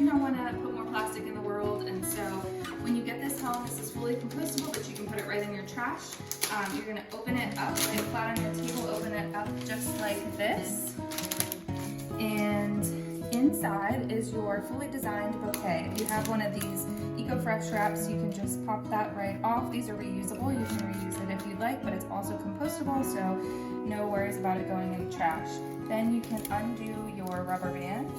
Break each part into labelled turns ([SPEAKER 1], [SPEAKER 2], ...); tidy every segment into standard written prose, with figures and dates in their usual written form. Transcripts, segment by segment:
[SPEAKER 1] do not want to put more plastic in the world, and so when you get this home, this is fully compostable, but you can put it right in your trash. You're going to open it up, lay it flat on your table, open it up just like this, and inside is your fully designed bouquet. If you have one of these eco-fresh wraps, you can just pop that right off. These are reusable. You can reuse it if you'd like, but it's also compostable, so no worries about it going in the trash. Then you can undo your rubber band.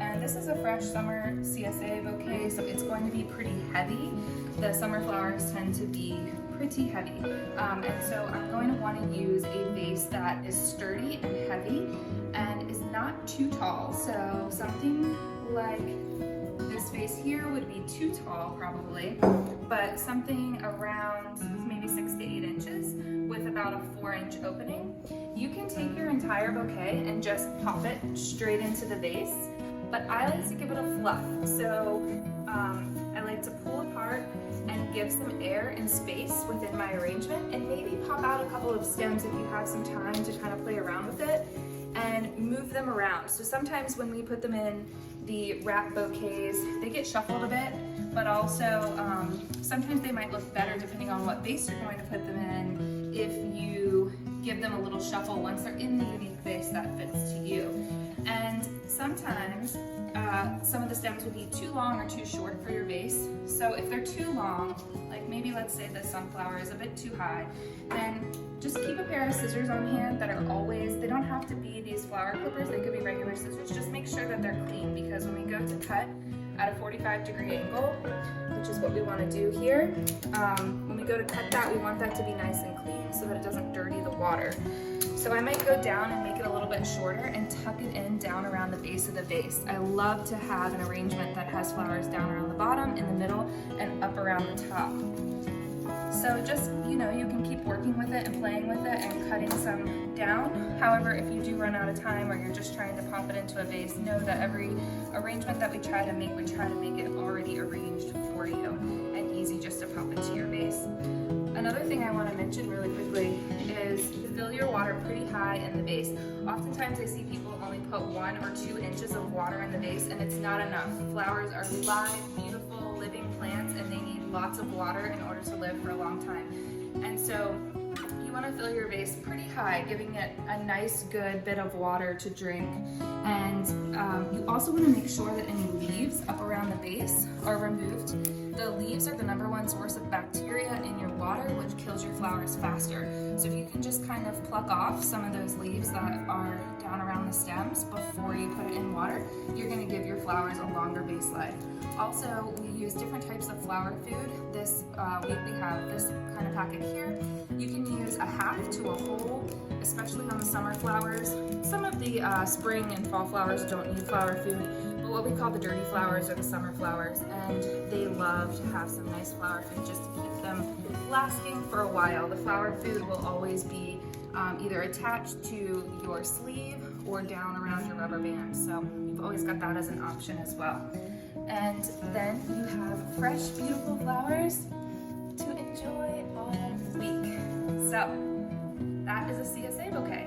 [SPEAKER 1] And this is a fresh summer CSA bouquet, so it's going to be pretty heavy. The summer flowers tend to be pretty heavy, and so I'm going to want to use a vase that is sturdy and heavy and is not too tall. So something like this vase here would be too tall probably, but something around maybe 6 to 8 inches with about a 4-inch opening. You can take your entire bouquet and just pop it straight into the vase, but I like to give it a fluff. So I like to pull apart and give some air and space within my arrangement, and maybe pop out a couple of stems if you have some time to kind of play around with it and move them around. So sometimes when we put them in the wrap bouquets, they get shuffled a bit, but also sometimes they might look better depending on what vase you're going to put them in if you give them a little shuffle once they're in the unique vase that fits to you. And sometimes some of the stems will be too long or too short for your vase. So if they're too long, like maybe let's say the sunflower is a bit too high, then just keep a pair of scissors on hand that are always, they don't have to be these flower clippers, they could be regular scissors. Just make sure that they're clean, because when we go to cut at a 45-degree angle, which is what we want to do here, when we go to cut that, we want that to be nice and clean so that it doesn't dirty the water. So I might go down and make it a little bit shorter and tuck it in down around the base of the vase. I love to have an arrangement that has flowers down around the bottom, in the middle, and up around the top. So just, you can keep working with it and playing with it and cutting some down. However, if you do run out of time or you're just trying to pop it into a vase, know that every arrangement that we try to make it already arranged for you and easy just to pop into your vase. Another thing I want to mention really quickly is fill your water pretty high in the vase. Oftentimes I see people only put 1 or 2 inches of water in the vase, and it's not enough. Flowers are live, beautiful, living plants, and they need lots of water in order to live for a long time. And so you want to fill your vase pretty high, giving it a nice good bit of water to drink. And you also want to make sure that any leaves up around the base are removed. The leaves are the #1 source of bacteria in your water, which kills your flowers faster. So if you can just kind of pluck off some of those leaves that are down around the stems before you put it in water, you're going to give your flowers a longer base life. Also, we use different types of flower food. This week we have this kind of packet here. You can use a half to a whole, especially on the summer flowers. Some of the spring and fall flowers don't need flower food, but what we call the dirty flowers are the summer flowers, and they love to have some nice flower food just to keep them lasting for a while. The flower food will always be either attached to your sleeve or down around your rubber band, so you've always got that as an option as well. And then you have fresh, beautiful flowers to enjoy all week. So that is a CSA bouquet.